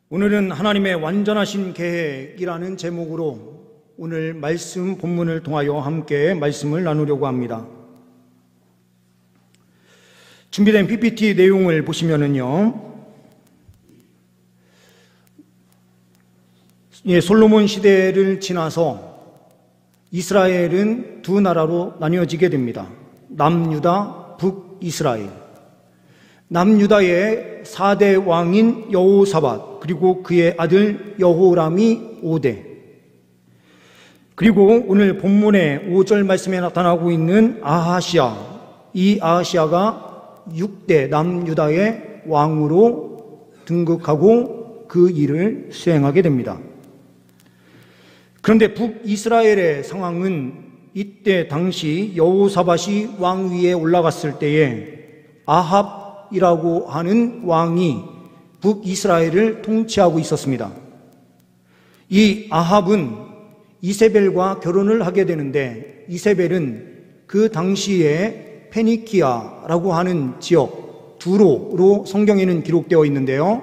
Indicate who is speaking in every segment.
Speaker 1: 오늘은 하나님의 완전하신 계획이라는 제목으로 오늘 말씀 본문을 통하여 함께 말씀을 나누려고 합니다. 준비된 PPT 내용을 보시면은요, 솔로몬 시대를 지나서 이스라엘은 두 나라로 나뉘어지게 됩니다. 남유다, 북이스라엘. 남유다의 4대 왕인 여호사밧, 그리고 그의 아들 여호람이 5대, 그리고 오늘 본문의 5절 말씀에 나타나고 있는 아하시아, 이 아하시아가 6대 남유다의 왕으로 등극하고 그 일을 수행하게 됩니다. 그런데 북이스라엘의 상황은 이때 당시 여호사밧이 왕위에 올라갔을 때에 아합이라고 하는 왕이 북이스라엘을 통치하고 있었습니다. 이 아합은 이세벨과 결혼을 하게 되는데, 이세벨은 그 당시에 페니키아라고 하는 지역, 두로로 성경에는 기록되어 있는데요,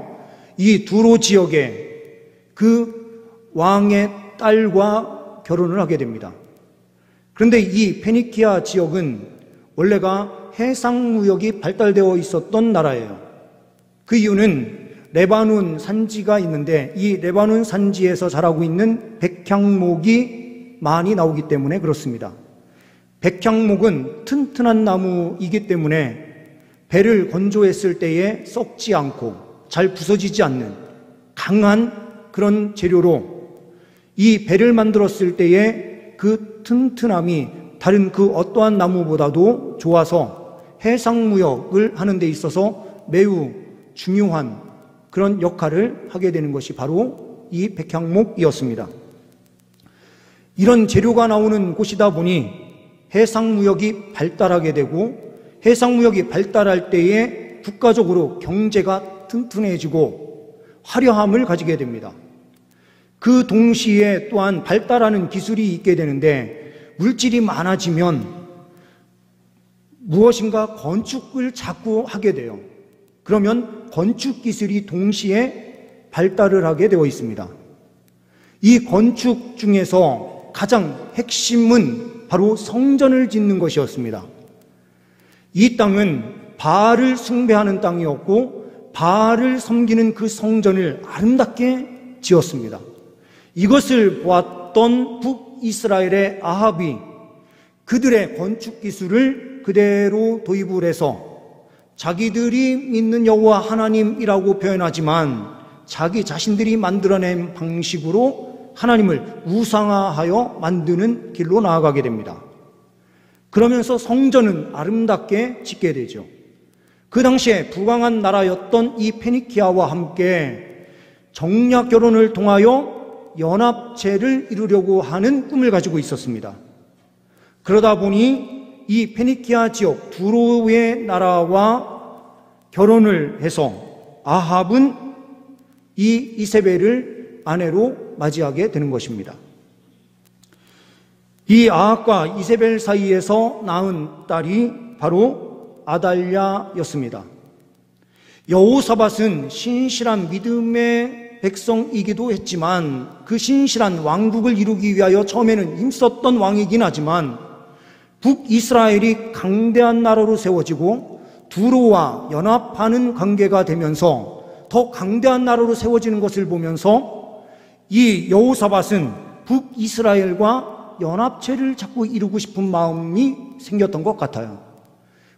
Speaker 1: 이 두로 지역에 그 왕의 딸과 결혼을 하게 됩니다. 그런데 이 페니키아 지역은 원래가 해상무역이 발달되어 있었던 나라예요. 그 이유는 레바논 산지가 있는데, 이 레바논 산지에서 자라고 있는 백향목이 많이 나오기 때문에 그렇습니다. 백향목은 튼튼한 나무이기 때문에 배를 건조했을 때에 썩지 않고 잘 부서지지 않는 강한 그런 재료로 이 배를 만들었을 때에 그 튼튼함이 다른 그 어떠한 나무보다도 좋아서 해상무역을 하는 데 있어서 매우 중요한 그런 역할을 하게 되는 것이 바로 이 백향목이었습니다. 이런 재료가 나오는 곳이다 보니 해상무역이 발달하게 되고, 해상무역이 발달할 때에 국가적으로 경제가 튼튼해지고 화려함을 가지게 됩니다. 그 동시에 또한 발달하는 기술이 있게 되는데, 물질이 많아지면 무엇인가 건축을 자꾸 하게 돼요. 그러면 건축 기술이 동시에 발달을 하게 되어 있습니다. 이 건축 중에서 가장 핵심은 바로 성전을 짓는 것이었습니다. 이 땅은 바알을 숭배하는 땅이었고, 바알을 섬기는 그 성전을 아름답게 지었습니다. 이것을 보았던 북이스라엘의 아합이 그들의 건축 기술을 그대로 도입을 해서 자기들이 믿는 여호와 하나님이라고 표현하지만 자기 자신들이 만들어낸 방식으로 하나님을 우상화하여 만드는 길로 나아가게 됩니다. 그러면서 성전은 아름답게 짓게 되죠. 그 당시에 부강한 나라였던 이 페니키아와 함께 정략 결혼을 통하여 연합체를 이루려고 하는 꿈을 가지고 있었습니다. 그러다 보니 이 페니키아 지역 두로의 나라와 결혼을 해서 아합은 이 이세벨을 아내로 맞이하게 되는 것입니다. 이 아합과 이세벨 사이에서 낳은 딸이 바로 아달랴였습니다. 여호사밧은 신실한 믿음의 백성이기도 했지만, 그 신실한 왕국을 이루기 위하여 처음에는 힘썼던 왕이긴 하지만, 북이스라엘이 강대한 나라로 세워지고 두로와 연합하는 관계가 되면서 더 강대한 나라로 세워지는 것을 보면서 이 여호사밧은 북이스라엘과 연합체를 자꾸 이루고 싶은 마음이 생겼던 것 같아요.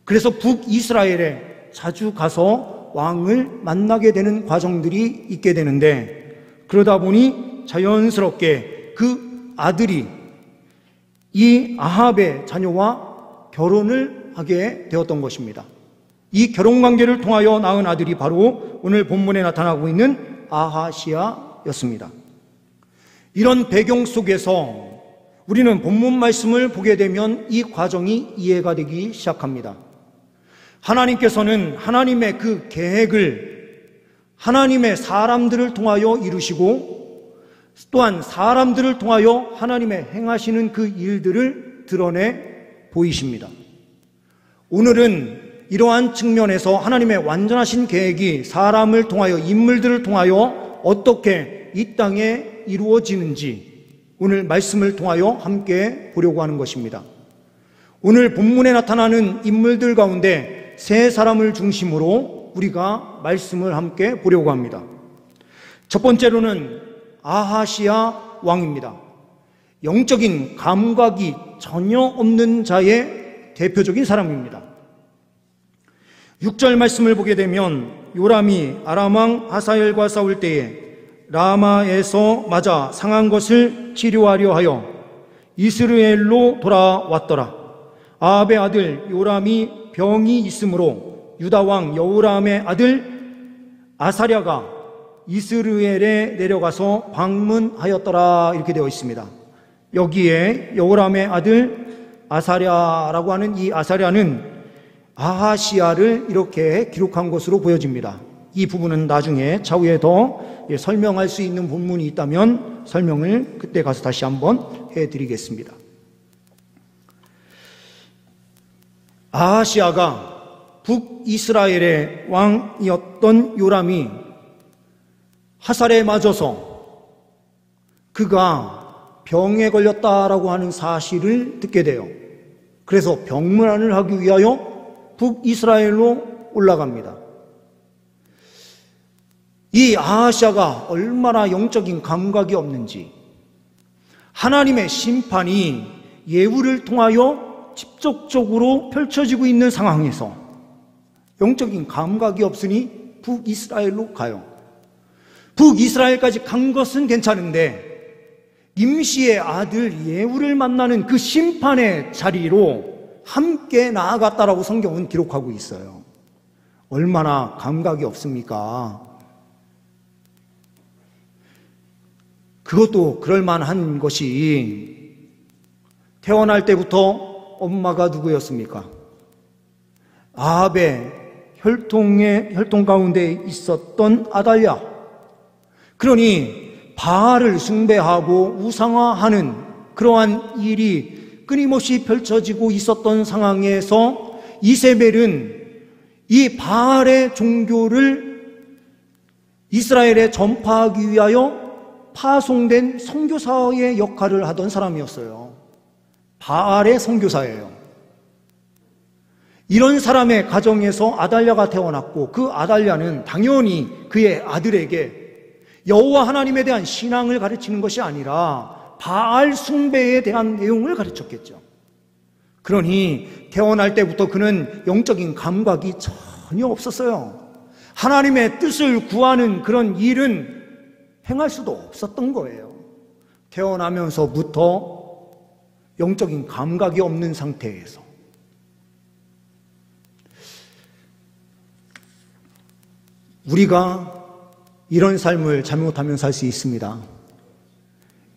Speaker 1: 그래서 북이스라엘에 자주 가서 왕을 만나게 되는 과정들이 있게 되는데, 그러다 보니 자연스럽게 그 아들이 이 아합의 자녀와 결혼을 하게 되었던 것입니다. 이 결혼관계를 통하여 낳은 아들이 바로 오늘 본문에 나타나고 있는 아하시아였습니다. 이런 배경 속에서 우리는 본문 말씀을 보게 되면 이 과정이 이해가 되기 시작합니다. 하나님께서는 하나님의 그 계획을 하나님의 사람들을 통하여 이루시고, 또한 사람들을 통하여 하나님의 행하시는 그 일들을 드러내 보이십니다. 오늘은 이러한 측면에서 하나님의 완전하신 계획이 사람을 통하여, 인물들을 통하여 어떻게 이 땅에 이루어지는지 오늘 말씀을 통하여 함께 보려고 하는 것입니다. 오늘 본문에 나타나는 인물들 가운데 세 사람을 중심으로 우리가 말씀을 함께 보려고 합니다. 첫 번째로는 아하시야 왕입니다. 영적인 감각이 전혀 없는 자의 대표적인 사람입니다. 6절 말씀을 보게 되면 요람이 아람 왕 하사엘과 싸울 때에 라마에서 맞아 상한 것을 치료하려 하여 이스라엘로 돌아왔더라. 아합의 아들 요람이 병이 있으므로 유다 왕 여호람의 아들 아사랴가 이스라엘에 내려가서 방문하였더라. 이렇게 되어 있습니다. 여기에 여호람의 아들 아사랴라고 하는 이 아사랴는 아하시야를 이렇게 기록한 것으로 보여집니다. 이 부분은 나중에 차후에 더 설명할 수 있는 본문이 있다면 설명을 그때 가서 다시 한번 해드리겠습니다. 아하시야가 북이스라엘의 왕이었던 요람이 하살에 맞아서 그가 병에 걸렸다라고 하는 사실을 듣게 돼요. 그래서 병문안을 하기 위하여 북이스라엘로 올라갑니다. 이 아하시야가 얼마나 영적인 감각이 없는지, 하나님의 심판이 예후를 통하여 직접적으로 펼쳐지고 있는 상황에서 영적인 감각이 없으니 북이스라엘로 가요. 북이스라엘까지 간 것은 괜찮은데 임시의 아들 예후를 만나는 그 심판의 자리로 함께 나아갔다라고 성경은 기록하고 있어요. 얼마나 감각이 없습니까? 그것도 그럴만한 것이 태어날 때부터 엄마가 누구였습니까? 아합의 혈통 가운데 있었던 아달랴. 그러니 바알을 숭배하고 우상화하는 그러한 일이 끊임없이 펼쳐지고 있었던 상황에서 이세벨은 이 바알의 종교를 이스라엘에 전파하기 위하여 파송된 선교사의 역할을 하던 사람이었어요. 바알의 선교사예요. 이런 사람의 가정에서 아달랴가 태어났고 그 아달랴는 당연히 그의 아들에게 여호와 하나님에 대한 신앙을 가르치는 것이 아니라 바알 숭배에 대한 내용을 가르쳤겠죠. 그러니 태어날 때부터 그는 영적인 감각이 전혀 없었어요. 하나님의 뜻을 구하는 그런 일은 행할 수도 없었던 거예요. 태어나면서부터 영적인 감각이 없는 상태에서. 우리가 이런 삶을 잘못하면 살 수 있습니다.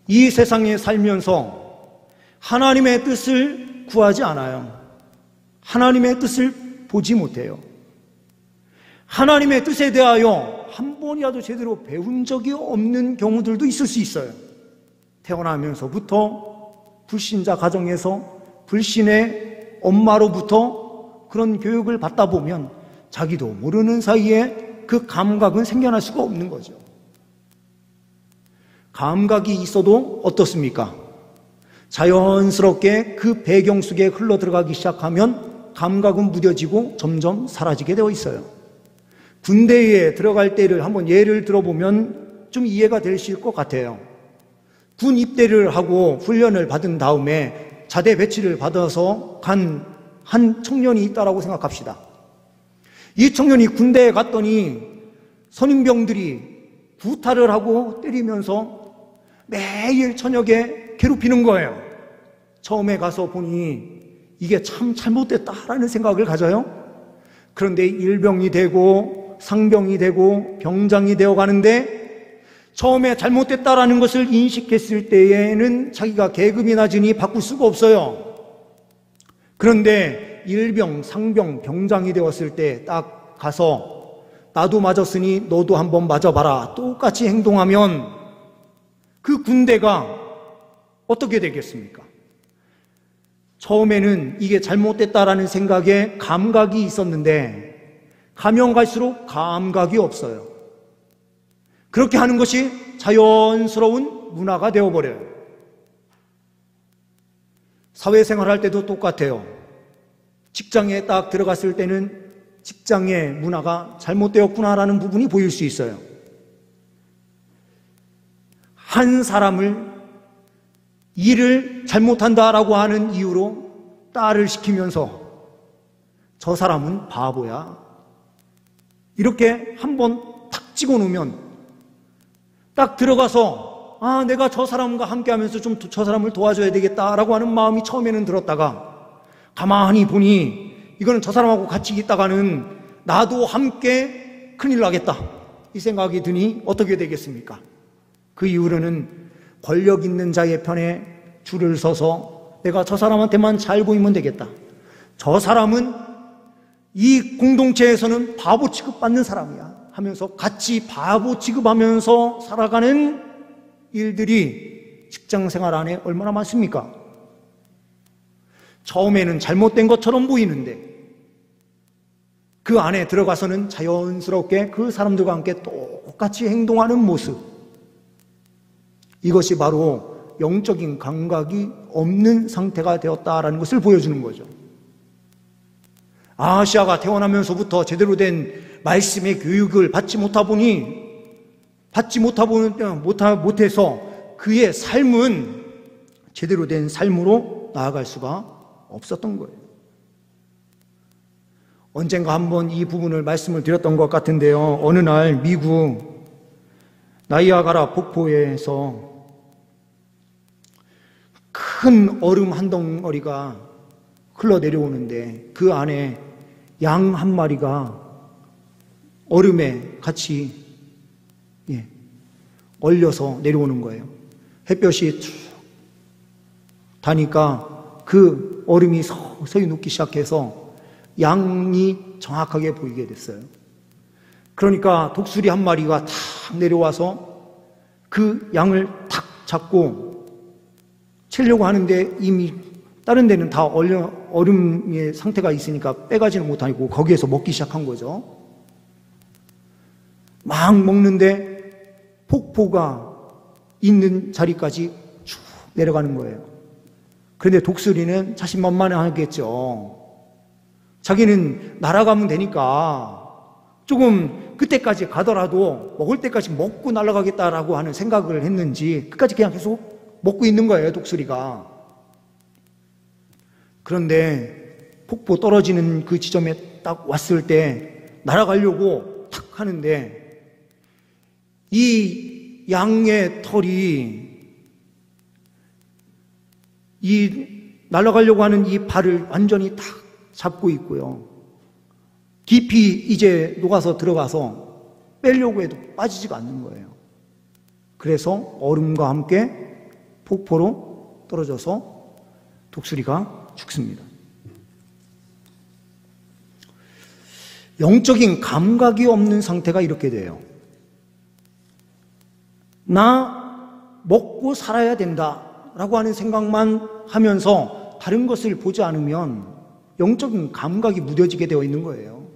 Speaker 1: 이 세상에 살면서 하나님의 뜻을 구하지 않아요. 하나님의 뜻을 보지 못해요. 하나님의 뜻에 대하여 한 번이라도 제대로 배운 적이 없는 경우들도 있을 수 있어요. 태어나면서부터 불신자 가정에서 불신의 엄마로부터 그런 교육을 받다 보면 자기도 모르는 사이에 그 감각은 생겨날 수가 없는 거죠. 감각이 있어도 어떻습니까? 자연스럽게 그 배경 속에 흘러들어가기 시작하면 감각은 무뎌지고 점점 사라지게 되어 있어요. 군대에 들어갈 때를 한번 예를 들어보면 좀 이해가 되실 것 같아요. 군 입대를 하고 훈련을 받은 다음에 자대 배치를 받아서 간 한 청년이 있다라고 생각합시다. 이 청년이 군대에 갔더니 선임병들이 구타를 하고 때리면서 매일 저녁에 괴롭히는 거예요. 처음에 가서 보니 이게 참 잘못됐다라는 생각을 가져요. 그런데 일병이 되고 상병이 되고 병장이 되어 가는데 처음에 잘못됐다라는 것을 인식했을 때에는 자기가 계급이 낮으니 바꿀 수가 없어요. 그런데 일병, 상병, 병장이 되었을 때 딱 가서 나도 맞았으니 너도 한번 맞아봐라. 똑같이 행동하면 그 군대가 어떻게 되겠습니까? 처음에는 이게 잘못됐다라는 생각에 감각이 있었는데 가면 갈수록 감각이 없어요. 그렇게 하는 것이 자연스러운 문화가 되어버려요. 사회생활 할 때도 똑같아요. 직장에 딱 들어갔을 때는 직장의 문화가 잘못되었구나라는 부분이 보일 수 있어요. 한 사람을 일을 잘못한다라고 하는 이유로 딸을 시키면서 저 사람은 바보야, 이렇게 한번 탁 찍어놓으면 딱 들어가서 내가 저 사람과 함께 하면서 좀 저 사람을 도와줘야 되겠다라고 하는 마음이 처음에는 들었다가 가만히 보니 이거는 저 사람하고 같이 있다가는 나도 함께 큰일 나겠다, 이 생각이 드니 어떻게 되겠습니까? 그 이후로는 권력 있는 자의 편에 줄을 서서 내가 저 사람한테만 잘 보이면 되겠다, 저 사람은 이 공동체에서는 바보 취급받는 사람이야 하면서 같이 바보 취급하면서 살아가는 일들이 직장생활 안에 얼마나 많습니까? 처음에는 잘못된 것처럼 보이는데 그 안에 들어가서는 자연스럽게 그 사람들과 함께 똑같이 행동하는 모습, 이것이 바로 영적인 감각이 없는 상태가 되었다라는 것을 보여주는 거죠. 아하시아가 태어나면서부터 제대로 된 말씀의 교육을 받지 못해서 그의 삶은 제대로 된 삶으로 나아갈 수가 없었던 거예요. 언젠가 한번 이 부분을 말씀을 드렸던 것 같은데요. 어느 날 미국 나이아가라 폭포에서 큰 얼음 한 덩어리가 흘러내려오는데 그 안에 양 한 마리가 얼음에 같이 얼려서 내려오는 거예요. 햇볕이 쭉 다니까 그 얼음이 서서히 녹기 시작해서 양이 정확하게 보이게 됐어요. 그러니까 독수리 한 마리가 탁 내려와서 그 양을 탁 잡고 채려고 하는데 이미 다른 데는 다 얼음의 상태가 있으니까 빼가지는 못하고 거기에서 먹기 시작한 거죠. 막 먹는데 폭포가 있는 자리까지 쭉 내려가는 거예요. 그런데 독수리는 자신만만하겠죠. 자기는 날아가면 되니까 조금 그때까지 가더라도 먹을 때까지 먹고 날아가겠다라고 하는 생각을 했는지 끝까지 그냥 계속 먹고 있는 거예요, 독수리가. 그런데 폭포 떨어지는 그 지점에 딱 왔을 때 날아가려고 탁 하는데 이 양의 털이 이 날아가려고 하는 이 발을 완전히 탁 잡고 있고요. 깊이 이제 녹아서 들어가서 빼려고 해도 빠지지가 않는 거예요. 그래서 얼음과 함께 폭포로 떨어져서 독수리가 죽습니다. 영적인 감각이 없는 상태가 이렇게 돼요. 나 먹고 살아야 된다라고 하는 생각만 하면서 다른 것을 보지 않으면 영적인 감각이 무뎌지게 되어 있는 거예요.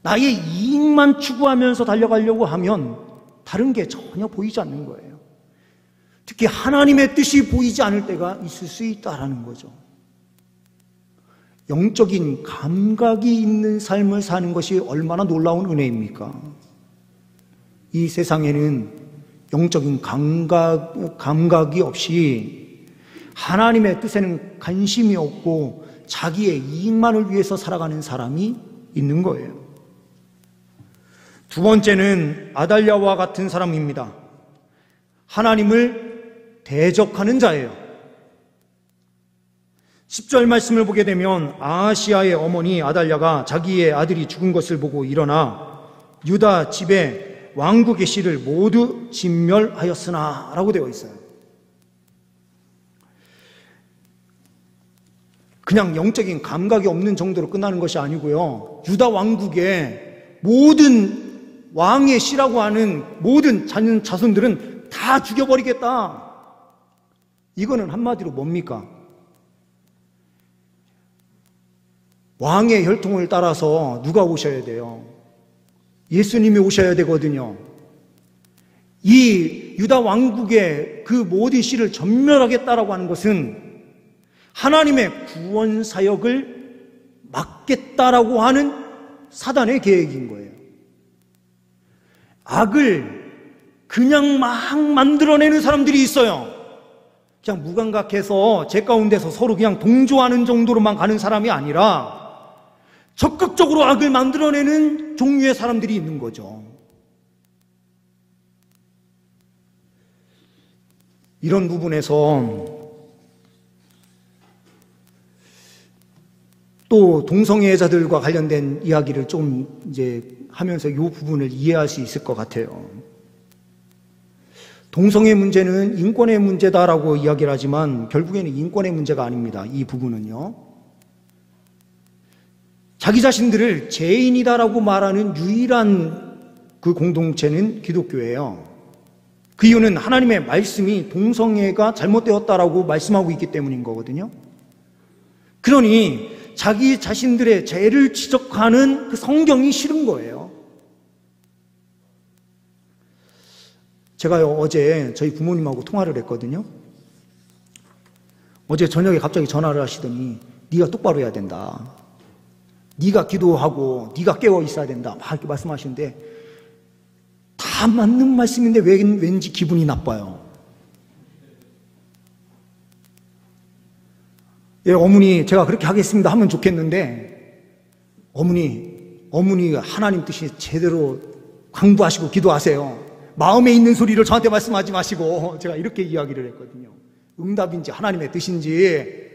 Speaker 1: 나의 이익만 추구하면서 달려가려고 하면 다른 게 전혀 보이지 않는 거예요. 특히 하나님의 뜻이 보이지 않을 때가 있을 수 있다라는 거죠. 영적인 감각이 있는 삶을 사는 것이 얼마나 놀라운 은혜입니까? 이 세상에는 영적인 감각이 없이 하나님의 뜻에는 관심이 없고 자기의 이익만을 위해서 살아가는 사람이 있는 거예요. 두 번째는 아달랴와 같은 사람입니다. 하나님을 대적하는 자예요. 10절 말씀을 보게 되면 아하시아의 어머니 아달랴가 자기의 아들이 죽은 것을 보고 일어나 유다 집에 왕국의 씨를 모두 진멸하였으나 라고 되어 있어요. 그냥 영적인 감각이 없는 정도로 끝나는 것이 아니고요. 유다 왕국의 모든 왕의 씨라고 하는 모든 자손들은 다 죽여버리겠다. 이거는 한마디로 뭡니까? 왕의 혈통을 따라서 누가 오셔야 돼요? 예수님이 오셔야 되거든요. 이 유다 왕국의 그 모든 씨를 전멸하겠다라고 하는 것은 하나님의 구원 사역을 막겠다라고 하는 사단의 계획인 거예요. 악을 그냥 막 만들어내는 사람들이 있어요. 그냥 무감각해서 제 가운데서 서로 그냥 동조하는 정도로만 가는 사람이 아니라 적극적으로 악을 만들어내는 종류의 사람들이 있는 거죠. 이런 부분에서 또 동성애자들과 관련된 이야기를 좀 이제 하면서 이 부분을 이해할 수 있을 것 같아요. 동성애 문제는 인권의 문제다라고 이야기를 하지만 결국에는 인권의 문제가 아닙니다. 이 부분은요. 자기 자신들을 죄인이다라고 말하는 유일한 그 공동체는 기독교예요. 그 이유는 하나님의 말씀이 동성애가 잘못되었다라고 말씀하고 있기 때문인 거거든요. 그러니 자기 자신들의 죄를 지적하는 그 성경이 싫은 거예요. 제가요, 어제 저희 부모님하고 통화를 했거든요. 어제 저녁에 갑자기 전화를 하시더니 네가 똑바로 해야 된다. 네가 기도하고 네가 깨어 있어야 된다. 막 이렇게 말씀하시는데 다 맞는 말씀인데 왠지 기분이 나빠요. 예, 어머니 제가 그렇게 하겠습니다 하면 좋겠는데 어머니 하나님 뜻이 제대로 강구하시고 기도하세요. 마음에 있는 소리를 저한테 말씀하지 마시고 제가 이렇게 이야기를 했거든요. 응답인지 하나님의 뜻인지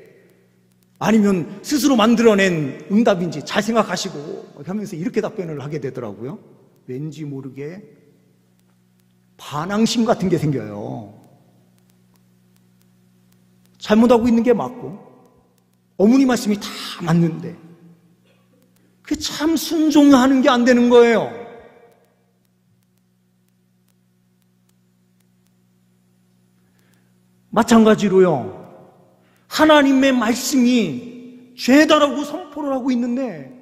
Speaker 1: 아니면 스스로 만들어낸 응답인지 잘 생각하시고 하면서 이렇게 답변을 하게 되더라고요. 왠지 모르게 반항심 같은 게 생겨요. 잘못하고 있는 게 맞고 어머니 말씀이 다 맞는데 그게 참 순종하는 게 안 되는 거예요. 마찬가지로요. 하나님의 말씀이 죄다라고 선포를 하고 있는데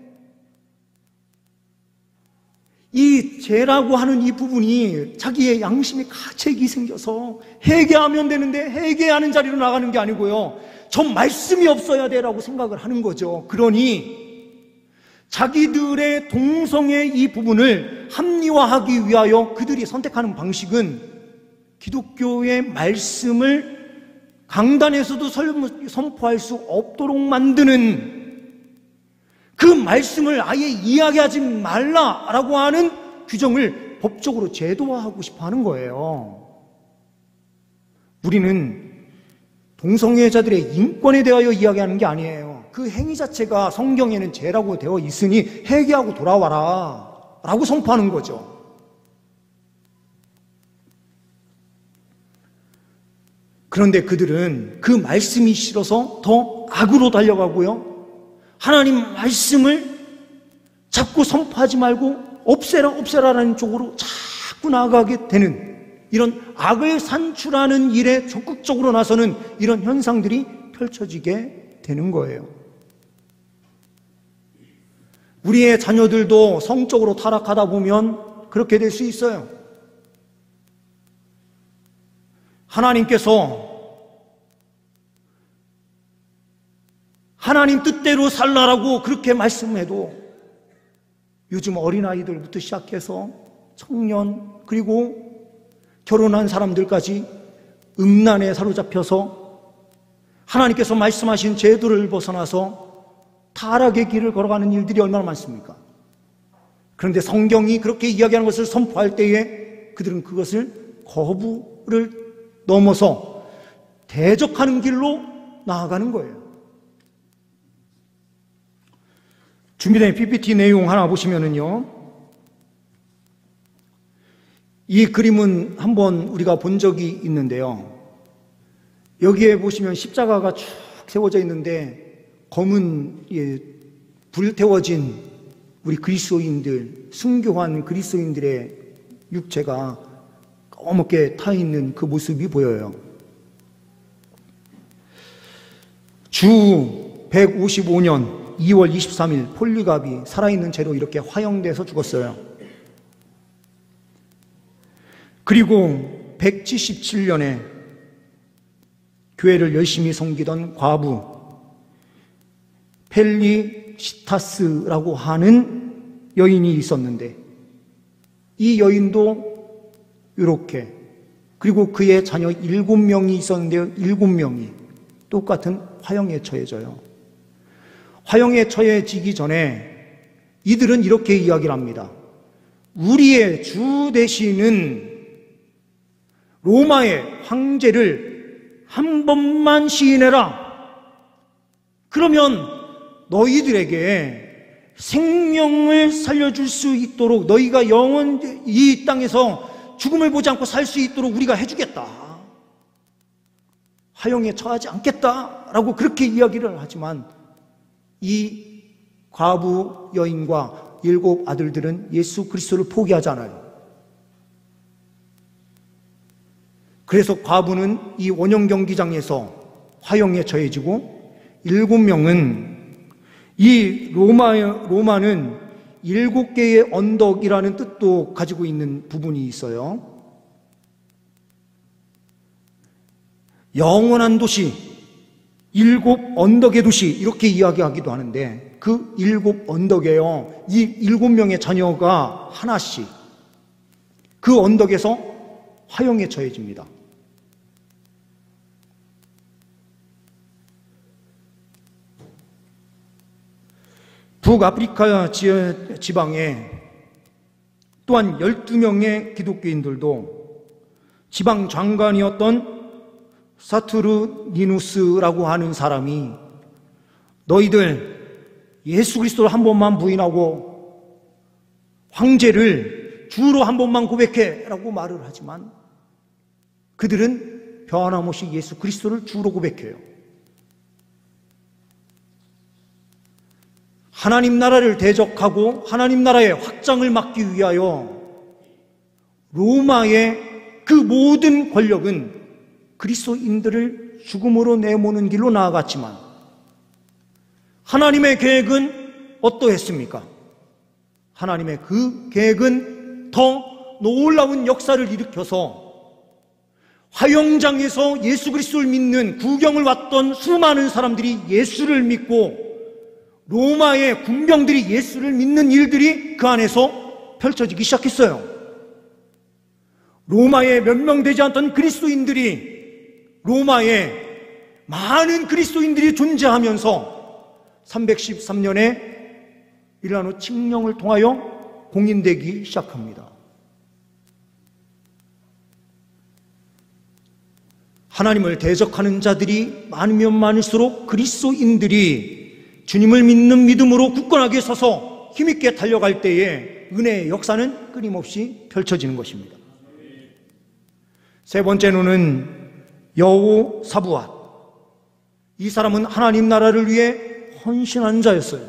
Speaker 1: 이 죄라고 하는 이 부분이 자기의 양심에 가책이 생겨서 회개하면 되는데 회개하는 자리로 나가는 게 아니고요. 저 말씀이 없어야 돼라고 생각을 하는 거죠. 그러니 자기들의 동성애 이 부분을 합리화하기 위하여 그들이 선택하는 방식은 기독교의 말씀을 강단에서도 선포할 수 없도록 만드는 그 말씀을 아예 이야기하지 말라라고 하는 규정을 법적으로 제도화하고 싶어 하는 거예요. 우리는 동성애자들의 인권에 대하여 이야기하는 게 아니에요. 그 행위 자체가 성경에는 죄라고 되어 있으니 회개하고 돌아와라 라고 선포하는 거죠. 그런데 그들은 그 말씀이 싫어서 더 악으로 달려가고요. 하나님 말씀을 자꾸 선포하지 말고 없애라라는 쪽으로 자꾸 나아가게 되는 이런 악을 산출하는 일에 적극적으로 나서는 이런 현상들이 펼쳐지게 되는 거예요. 우리의 자녀들도 성적으로 타락하다 보면 그렇게 될 수 있어요. 하나님께서 하나님 뜻대로 살라라고 그렇게 말씀해도 요즘 어린아이들부터 시작해서 청년 그리고 결혼한 사람들까지 음란에 사로잡혀서 하나님께서 말씀하신 제도를 벗어나서 타락의 길을 걸어가는 일들이 얼마나 많습니까? 그런데 성경이 그렇게 이야기하는 것을 선포할 때에 그들은 그것을 거부를 넘어서 대적하는 길로 나아가는 거예요. 준비된 PPT 내용 하나 보시면은요, 이 그림은 한번 우리가 본 적이 있는데요. 여기에 보시면 십자가가 쭉 세워져 있는데 검은 불태워진 우리 그리스도인들, 순교한 그리스도인들의 육체가 검게 타 있는 그 모습이 보여요. 주 155년 2월 23일 폴리갑이 살아있는 채로 이렇게 화형돼서 죽었어요. 그리고 177년에 교회를 열심히 섬기던 과부 펠리시타스라고 하는 여인이 있었는데, 이 여인도 이렇게, 그리고 그의 자녀 7명이 있었는데요, 7명이 똑같은 화형에 처해져요. 화형에 처해지기 전에 이들은 이렇게 이야기를 합니다. 우리의 주 되시는 로마의 황제를 한 번만 시인해라. 그러면 너희들에게 생명을 살려줄 수 있도록, 너희가 영원 이 땅에서 죽음을 보지 않고 살 수 있도록 우리가 해주겠다. 화형에 처하지 않겠다라고 그렇게 이야기를 하지만, 이 과부 여인과 7 아들들은 예수 그리스도를 포기하잖아요. 그래서 과부는 이 원형 경기장에서 화형에 처해지고, 7명은 이 로마는 7개의 언덕이라는 뜻도 가지고 있는 부분이 있어요. 영원한 도시, 7 언덕의 도시, 이렇게 이야기하기도 하는데, 그 7 언덕에요, 이 7명의 자녀가 하나씩 그 언덕에서 화형에 처해집니다. 북아프리카 지방에 또한 12명의 기독교인들도 지방 장관이었던 사투르니누스라고 하는 사람이, 너희들 예수 그리스도를 한 번만 부인하고 황제를 주로 한 번만 고백해 라고 말을 하지만, 그들은 변함없이 예수 그리스도를 주로 고백해요. 하나님 나라를 대적하고 하나님 나라의 확장을 막기 위하여 로마의 그 모든 권력은 그리스도인들을 죽음으로 내모는 길로 나아갔지만, 하나님의 계획은 어떠했습니까? 하나님의 그 계획은 더 놀라운 역사를 일으켜서 화형장에서 예수 그리스도를 믿는, 구경을 왔던 수많은 사람들이 예수를 믿고 로마의 군병들이 예수를 믿는 일들이 그 안에서 펼쳐지기 시작했어요. 로마에 몇 명 되지 않던 그리스도인들이, 로마에 많은 그리스도인들이 존재하면서 313년에 밀라노 칙령을 통하여 공인되기 시작합니다. 하나님을 대적하는 자들이 많으면 많을수록 그리스도인들이 주님을 믿는 믿음으로 굳건하게 서서 힘있게 달려갈 때에 은혜의 역사는 끊임없이 펼쳐지는 것입니다. 세 번째로는 여호사부앗. 이 사람은 하나님 나라를 위해 헌신한 자였어요.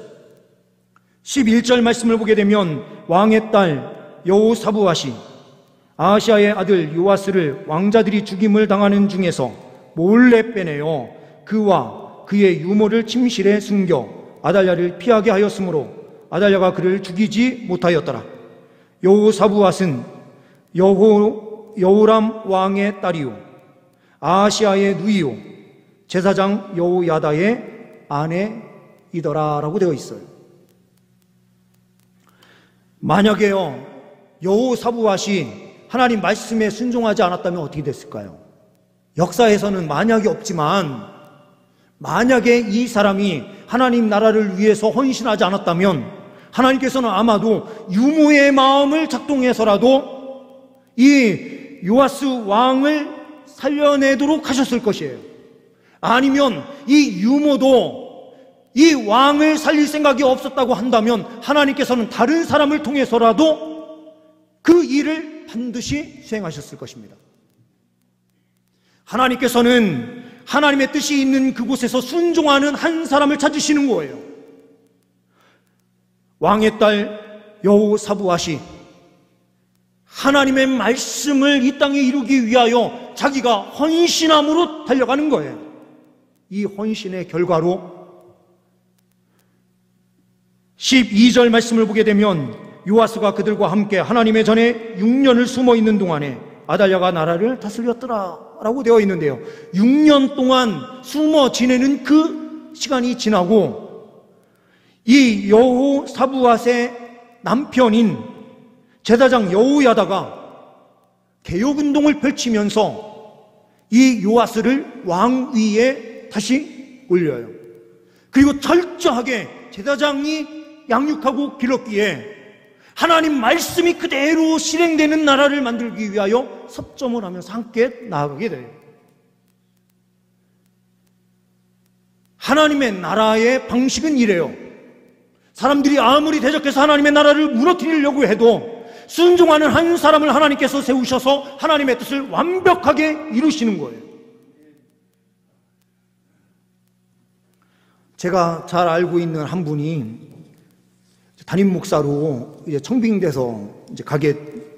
Speaker 1: 11절 말씀을 보게 되면, 왕의 딸 여호사부앗이 아하시아의 아들 요아스를 왕자들이 죽임을 당하는 중에서 몰래 빼내어 그와 그의 유모를 침실에 숨겨 아달랴를 피하게 하였으므로 아달랴가 그를 죽이지 못하였더라. 여호사부앗은 여호람 왕의 딸이요 아하시아의 누이요 제사장 여호야다의 아내이더라라고 되어 있어요. 만약에요, 여호사부앗이 하나님 말씀에 순종하지 않았다면 어떻게 됐을까요? 역사에서는 만약이 없지만, 만약에 이 사람이 하나님 나라를 위해서 헌신하지 않았다면 하나님께서는 아마도 유모의 마음을 작동해서라도 이 요아스 왕을 살려내도록 하셨을 것이에요. 아니면 이 유모도 이 왕을 살릴 생각이 없었다고 한다면 하나님께서는 다른 사람을 통해서라도 그 일을 반드시 수행하셨을 것입니다. 하나님께서는 하나님의 뜻이 있는 그곳에서 순종하는 한 사람을 찾으시는 거예요. 왕의 딸 여호사부앗이 하나님의 말씀을 이 땅에 이루기 위하여 자기가 헌신함으로 달려가는 거예요. 이 헌신의 결과로 12절 말씀을 보게 되면, 요아스가 그들과 함께 하나님의 전에 6년을 숨어 있는 동안에 아달랴가 나라를 다스렸더라 라고 되어 있는데요. 6년 동안 숨어 지내는 그 시간이 지나고 이 여호사부앗의 남편인 제사장 여호야다가 개혁운동을 펼치면서 이 요아스를 왕위에 다시 올려요. 그리고 철저하게 제사장이 양육하고 길렀기에 하나님 말씀이 그대로 실행되는 나라를 만들기 위하여 섭정을 하면서 함께 나아가게 돼요. 하나님의 나라의 방식은 이래요. 사람들이 아무리 대적해서 하나님의 나라를 무너뜨리려고 해도 순종하는 한 사람을 하나님께서 세우셔서 하나님의 뜻을 완벽하게 이루시는 거예요. 제가 잘 알고 있는 한 분이 담임 목사로 이제 청빙돼서 이제 가게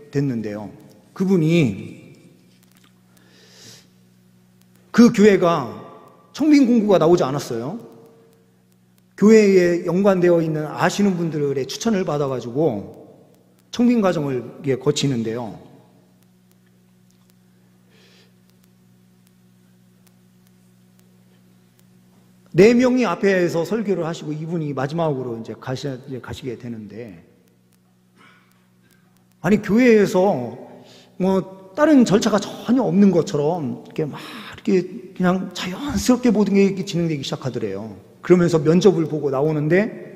Speaker 1: 됐는데요. 그분이 그 교회가 청빙 공고가 나오지 않았어요. 교회에 연관되어 있는 아시는 분들의 추천을 받아가지고 청빙 과정을 거치는데요. 네 명이 앞에서 설교를 하시고 이분이 마지막으로 이제 가시게 되는데, 아니 교회에서 뭐 다른 절차가 전혀 없는 것처럼 이렇게 막 이렇게 그냥 자연스럽게 모든 게 진행되기 시작하더래요. 그러면서 면접을 보고 나오는데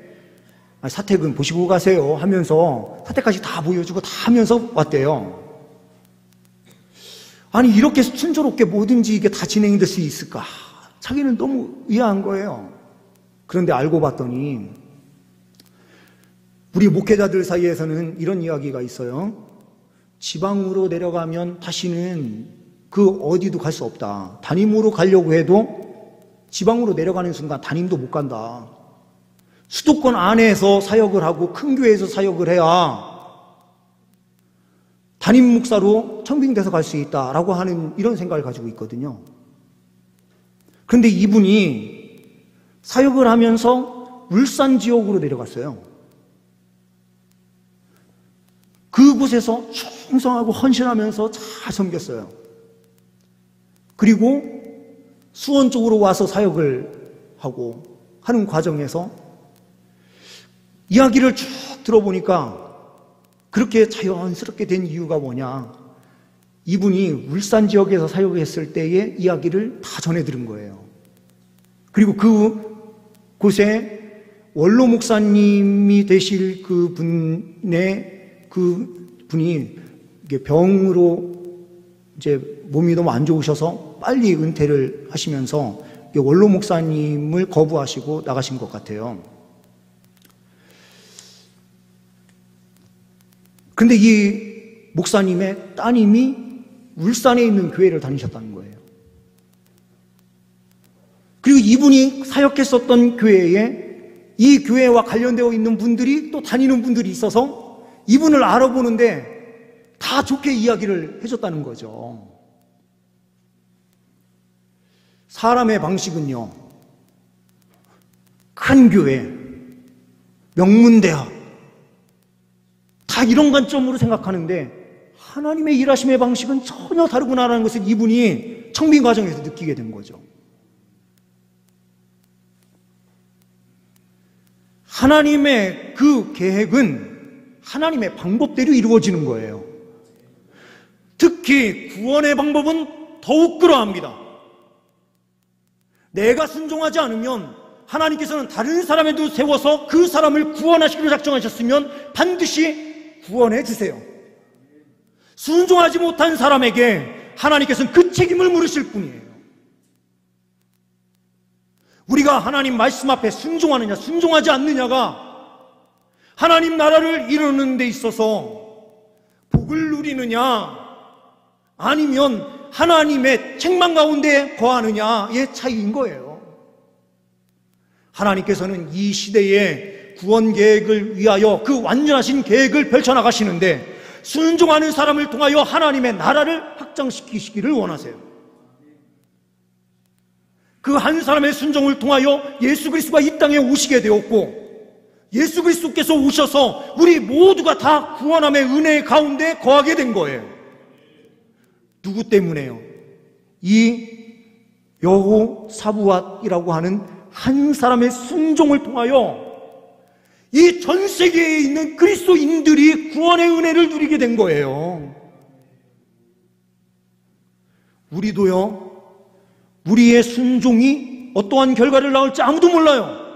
Speaker 1: 사택은 보시고 가세요 하면서 사택까지 다 보여주고 다 하면서 왔대요. 아니 이렇게 순조롭게 뭐든지 이게 다 진행될 수 있을까? 자기는 너무 의아한 거예요. 그런데 알고 봤더니 우리 목회자들 사이에서는 이런 이야기가 있어요. 지방으로 내려가면 다시는 그 어디도 갈 수 없다. 담임으로 가려고 해도 지방으로 내려가는 순간 담임도 못 간다. 수도권 안에서 사역을 하고 큰 교회에서 사역을 해야 담임 목사로 청빙돼서 갈 수 있다라고 하는 이런 생각을 가지고 있거든요. 그런데 이분이 사역을 하면서 울산 지역으로 내려갔어요. 그곳에서 충성하고 헌신하면서 잘 섬겼어요. 그리고 수원 쪽으로 와서 사역을 하고 하는 과정에서 이야기를 쭉 들어보니까 그렇게 자연스럽게 된 이유가 뭐냐, 이분이 울산 지역에서 사역을 했을 때의 이야기를 다 전해 들은 거예요. 그리고 그곳에 원로 목사님이 되실 그 분이 병으로 이제 몸이 너무 안 좋으셔서 빨리 은퇴를 하시면서 원로 목사님을 거부하시고 나가신 것 같아요. 근데 이 목사님의 따님이 울산에 있는 교회를 다니셨다는 거예요. 그리고 이분이 사역했었던 교회에 이 교회와 관련되어 있는 분들이 또 다니는 분들이 있어서 이분을 알아보는데 다 좋게 이야기를 해줬다는 거죠. 사람의 방식은요, 큰 교회, 명문대학 다 이런 관점으로 생각하는데 하나님의 일하심의 방식은 전혀 다르구나라는 것을 이분이 청빙 과정에서 느끼게 된 거죠. 하나님의 그 계획은 하나님의 방법대로 이루어지는 거예요. 특히 구원의 방법은 더욱 그러합니다. 내가 순종하지 않으면 하나님께서는 다른 사람에도 세워서 그 사람을 구원하시기로 작정하셨으면 반드시 구원해 주세요. 순종하지 못한 사람에게 하나님께서는 그 책임을 물으실 뿐이에요. 우리가 하나님 말씀 앞에 순종하느냐 순종하지 않느냐가 하나님 나라를 이루는 데 있어서 복을 누리느냐 아니면 하나님의 책망 가운데 거하느냐의 차이인 거예요. 하나님께서는 이 시대의 구원 계획을 위하여 그 완전하신 계획을 펼쳐나가시는데 순종하는 사람을 통하여 하나님의 나라를 확장시키시기를 원하세요. 그 한 사람의 순종을 통하여 예수 그리스도가 이 땅에 오시게 되었고 예수 그리스도께서 오셔서 우리 모두가 다 구원함의 은혜 가운데 거하게 된 거예요. 누구 때문에요? 이 여호사부앗이라고 하는 한 사람의 순종을 통하여 이 전 세계에 있는 그리스도인들이 구원의 은혜를 누리게 된 거예요. 우리도요, 우리의 순종이 어떠한 결과를 낳을지 아무도 몰라요.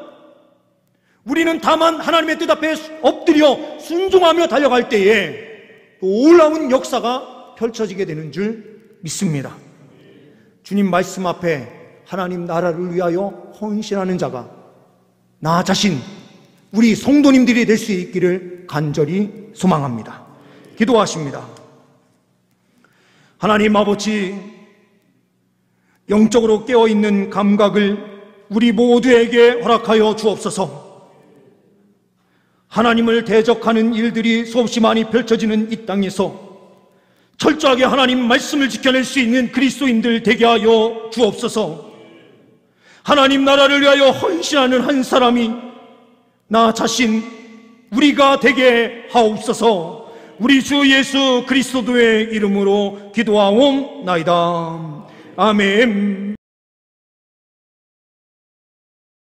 Speaker 1: 우리는 다만 하나님의 뜻 앞에 엎드려 순종하며 달려갈 때에 놀라운 역사가 펼쳐지게 되는 줄 믿습니다. 주님 말씀 앞에 하나님 나라를 위하여 헌신하는 자가 나 자신, 우리 성도님들이 될 수 있기를 간절히 소망합니다. 기도하십니다. 하나님 아버지, 영적으로 깨어있는 감각을 우리 모두에게 허락하여 주옵소서. 하나님을 대적하는 일들이 수없이 많이 펼쳐지는 이 땅에서 철저하게 하나님 말씀을 지켜낼 수 있는 그리스도인들 되게 하여 주옵소서. 하나님 나라를 위하여 헌신하는 한 사람이 나 자신, 우리가 되게 하옵소서. 우리 주 예수 그리스도의 이름으로 기도하옵나이다. 아멘.